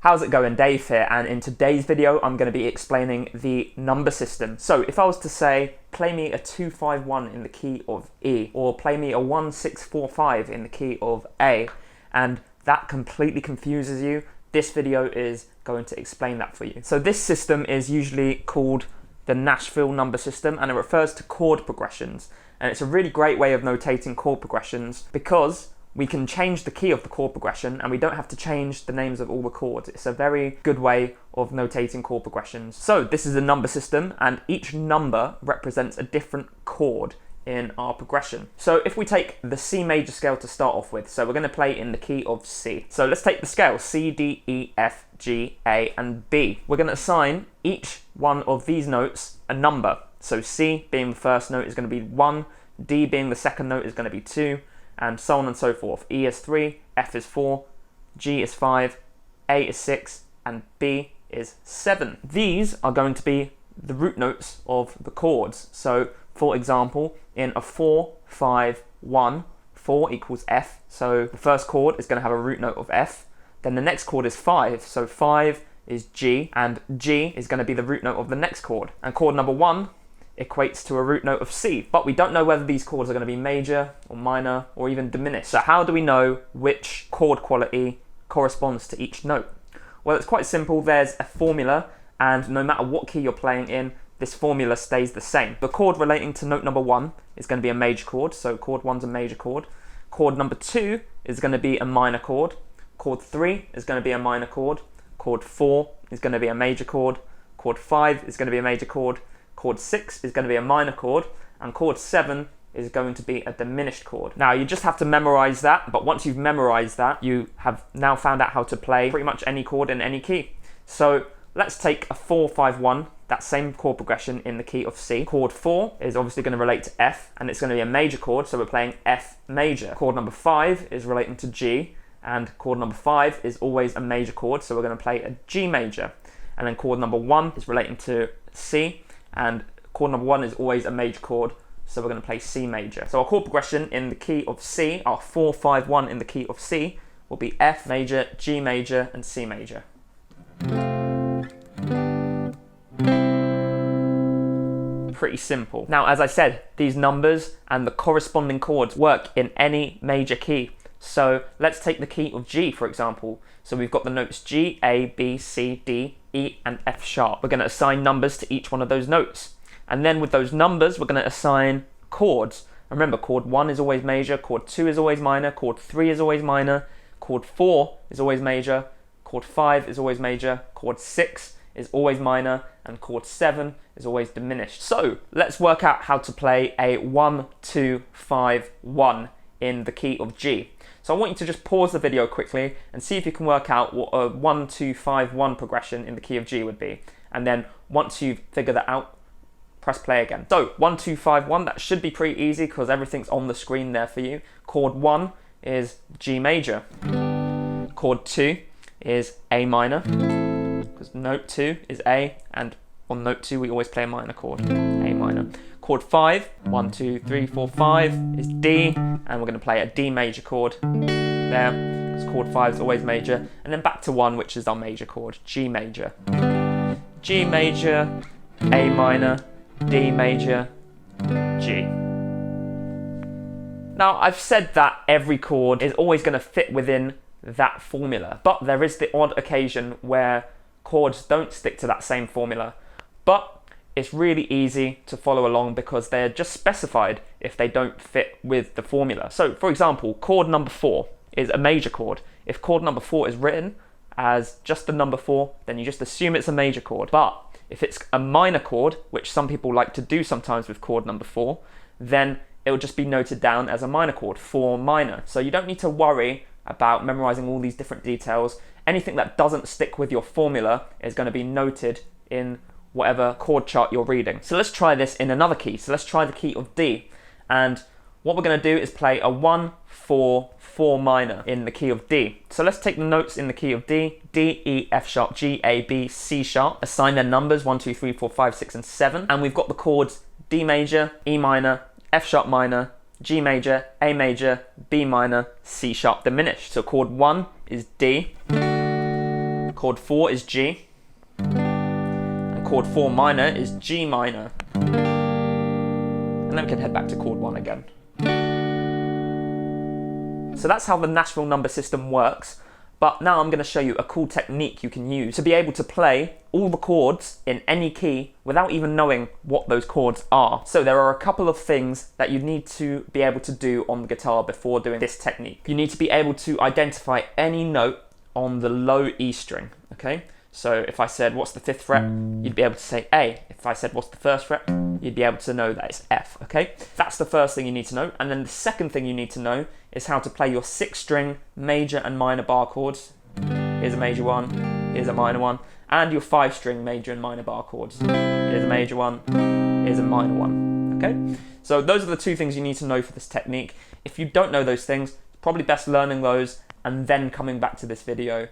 How's it going? Dave here, and in today's video I'm going to be explaining the number system. So if I was to say play me a 2-5-1 in the key of E, or play me a 1-6-4-5 in the key of A, and that completely confuses you, this video is going to explain that for you. So this system is usually called the Nashville number system, and it refers to chord progressions, and it's a really great way of notating chord progressions because we can change the key of the chord progression and we don't have to change the names of all the chords. It's a very good way of notating chord progressions. So this is a number system, and each number represents a different chord in our progression. So if we take the C major scale to start off with, so we're going to play in the key of C. So let's take the scale C, D, E, F, G, A and B. We're going to assign each one of these notes a number. So C being the first note is going to be 1, D being the second note is going to be 2, and so on and so forth. E is 3, F is 4, G is 5, A is 6, and B is 7. These are going to be the root notes of the chords. So for example, in a 4-5-1, 4 equals F, so the first chord is going to have a root note of F. Then the next chord is 5, so 5 is G, and G is going to be the root note of the next chord. And chord number 1 equates to a root note of C, but we don't know whether these chords are going to be major or minor or even diminished. So how do we know which chord quality corresponds to each note? Well, it's quite simple. There's a formula, and no matter what key you're playing in, this formula stays the same. The chord relating to note number 1 is going to be a major chord, so chord 1's a major chord. Chord number 2 is going to be a minor chord. Chord 3 is going to be a minor chord. Chord 4 is going to be a major chord. Chord 5 is going to be a major chord. Chord 6 is going to be a minor chord, and chord 7 is going to be a diminished chord. Now you just have to memorize that, but once you've memorized that, you have now found out how to play pretty much any chord in any key. So let's take a 4-5-1, that same chord progression in the key of C. Chord 4 is obviously going to relate to F, and it's going to be a major chord, so we're playing F major. Chord number 5 is relating to G, and chord number 5 is always a major chord, so we're going to play a G major. And then chord number 1 is relating to C, and chord number 1 is always a major chord, so we're going to play C major. So our chord progression in the key of C, our 4-5-1 in the key of C, will be F major, G major, and C major. Pretty simple. Now, as I said, these numbers and the corresponding chords work in any major key. So let's take the key of G, for example. So we've got the notes G, A, B, C, D, E, and F sharp. We're going to assign numbers to each one of those notes. And then with those numbers, we're going to assign chords. Remember, chord 1 is always major, chord 2 is always minor, chord 3 is always minor, chord 4 is always major, chord 5 is always major, chord 6 is always minor, and chord 7 is always diminished. So let's work out how to play a 1-2-5-1 in the key of G. So I want you to just pause the video quickly and see if you can work out what a 1-2-5-1 progression in the key of G would be. And then once you've figured that out, press play again. So 1-2-5-1, that should be pretty easy because everything's on the screen there for you. Chord 1 is G major. Chord 2 is A minor, because note 2 is A, and on note 2 we always play a minor chord, A minor. Chord 5, 1, 2, 3, 4, 5 is D, and we're going to play a D major chord there, because chord 5 is always major, and then back to 1, which is our major chord, G major. G major, A minor, D major, G. Now I've said that every chord is always going to fit within that formula, but there is the odd occasion where chords don't stick to that same formula, but it's really easy to follow along because they're just specified if they don't fit with the formula. So for example, chord number 4 is a major chord. If chord number 4 is written as just the number 4, then you just assume it's a major chord. But if it's a minor chord, which some people like to do sometimes with chord number 4, then it will just be noted down as a minor chord, 4 minor. So you don't need to worry about memorizing all these different details. Anything that doesn't stick with your formula is going to be noted in whatever chord chart you're reading. So let's try this in another key. So let's try the key of D. And what we're going to do is play a 1-4-4 minor in the key of D. So let's take the notes in the key of D, D, E, F sharp, G, A, B, C sharp, assign their numbers 1, 2, 3, 4, 5, 6, and 7. And we've got the chords D major, E minor, F sharp minor, G major, A major, B minor, C sharp diminished. So chord 1 is D. Chord 4 is G. And chord 4 minor is G minor. And then we can head back to chord 1 again. So that's how the Nashville number system works. But now I'm going to show you a cool technique you can use to be able to play all the chords in any key without even knowing what those chords are. So there are a couple of things that you need to be able to do on the guitar before doing this technique. You need to be able to identify any note on the low E string, okay? So if I said, what's the 5th fret? You'd be able to say A. If I said, what's the 1st fret? You'd be able to know that it's F, okay? That's the first thing you need to know. And then the second thing you need to know is how to play your 6-string major and minor bar chords. Here's a major one, here's a minor one, and your 5-string major and minor bar chords. Here's a major one, here's a minor one, okay? So those are the two things you need to know for this technique. If you don't know those things, it's probably best learning those and then coming back to this video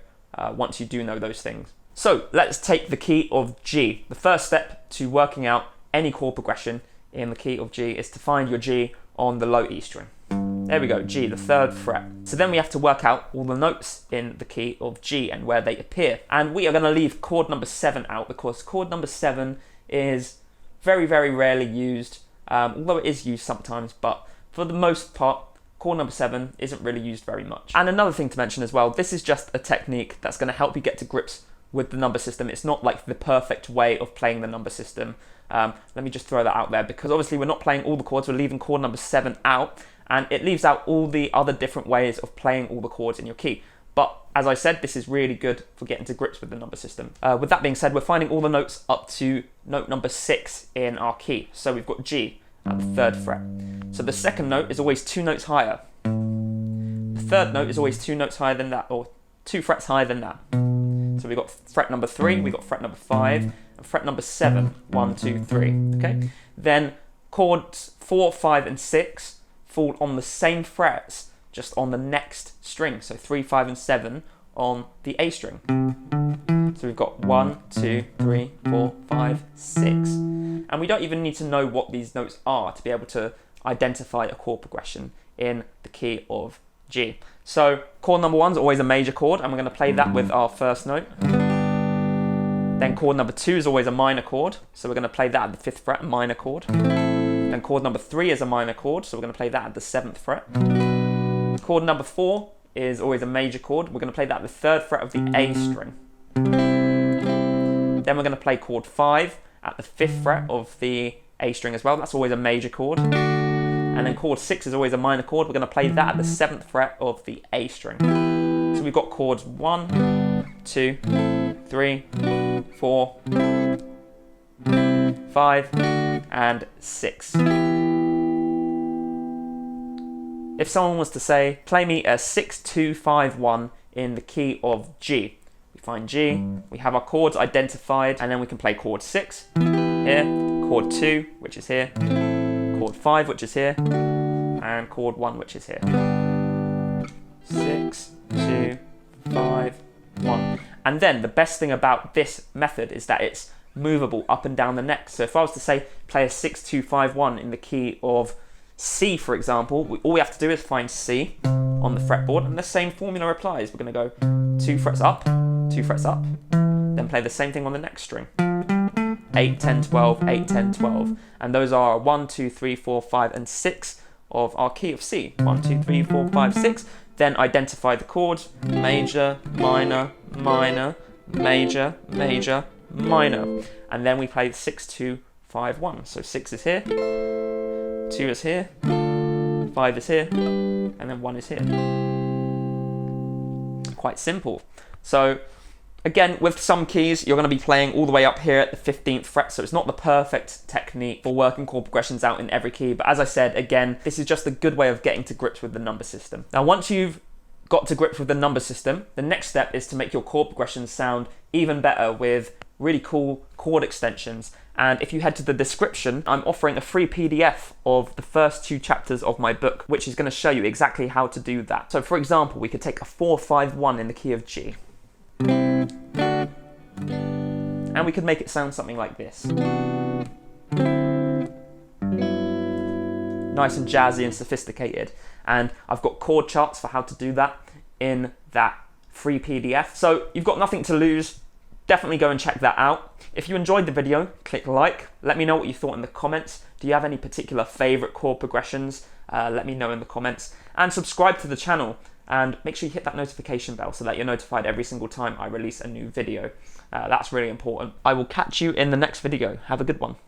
once you do know those things. So let's take the key of G. The first step to working out any chord progression in the key of G is to find your G on the low E string. There we go, G, the 3rd fret. So then we have to work out all the notes in the key of G and where they appear. And we are going to leave chord number 7 out because chord number 7 is very, very rarely used, although it is used sometimes, but for the most part, chord number 7 isn't really used very much. And another thing to mention as well, this is just a technique that's going to help you get to grips with the number system. It's not like the perfect way of playing the number system. Let me just throw that out there because obviously we're not playing all the chords, we're leaving chord number 7 out, and it leaves out all the other different ways of playing all the chords in your key. But as I said, this is really good for getting to grips with the number system. With that being said, we're finding all the notes up to note number 6 in our key. So we've got G at the 3rd fret. So the second note is always 2 notes higher. The third note is always 2 notes higher than that, or 2 frets higher than that. So we've got fret number 3, we've got fret number 5, and fret number 7, 1, 2, 3, okay? Then chords 4, 5, and 6 fall on the same frets, just on the next string. So 3, 5, and 7 on the A string. So we've got 1, 2, 3, 4, 5, 6. And we don't even need to know what these notes are to be able to identify a chord progression in the key of G. So chord number 1 is always a major chord, and we're going to play that with our first note. Then chord number 2 is always a minor chord, so we're going to play that at the 5th fret, a minor chord. Then chord number 3 is a minor chord, so we're going to play that at the 7th fret. Chord number 4 is always a major chord, we're going to play that at the 3rd fret of the A string. Then we're going to play chord 5 at the 5th fret of the A string as well, that's always a major chord. And then chord 6 is always a minor chord, we're going to play that at the 7th fret of the A string. So we've got chords 1, 2, 3, 4, 5, and 6. If someone was to say, play me a 6-2-5-1 in the key of G, we find G, we have our chords identified, and then we can play chord 6 here, chord 2, which is here, chord 5, which is here, and chord 1, which is here. 6, 2, 5, 1. And then the best thing about this method is that it's movable up and down the neck. So if I was to say play a 6-2-5-1 in the key of C, for example, all we have to do is find C on the fretboard, and the same formula applies. We're going to go 2 frets up, 2 frets up, then play the same thing on the next string. 8, 10, 12, 8, 10, 12. And those are 1, 2, 3, 4, 5, and 6 of our key of C. 1, 2, 3, 4, 5, 6. Then identify the chords, major, minor, minor, major, major, minor. And then we play 6-2-5-1. So 6 is here, 2 is here, 5 is here, and then 1 is here. Quite simple. So again, with some keys, you're going to be playing all the way up here at the 15th fret, so it's not the perfect technique for working chord progressions out in every key, but as I said, again, this is just a good way of getting to grips with the number system. Now, once you've got to grips with the number system, the next step is to make your chord progressions sound even better with really cool chord extensions. And if you head to the description, I'm offering a free PDF of the first 2 chapters of my book, which is going to show you exactly how to do that. So for example, we could take a 4-5-1 in the key of G. And we could make it sound something like this. Nice and jazzy and sophisticated. And I've got chord charts for how to do that in that free PDF. So you've got nothing to lose. Definitely go and check that out. If you enjoyed the video, click like. Let me know what you thought in the comments. Do you have any particular favorite chord progressions? Let me know in the comments. And subscribe to the channel. And make sure you hit that notification bell so that you're notified every single time I release a new video. That's really important. I will catch you in the next video. Have a good one.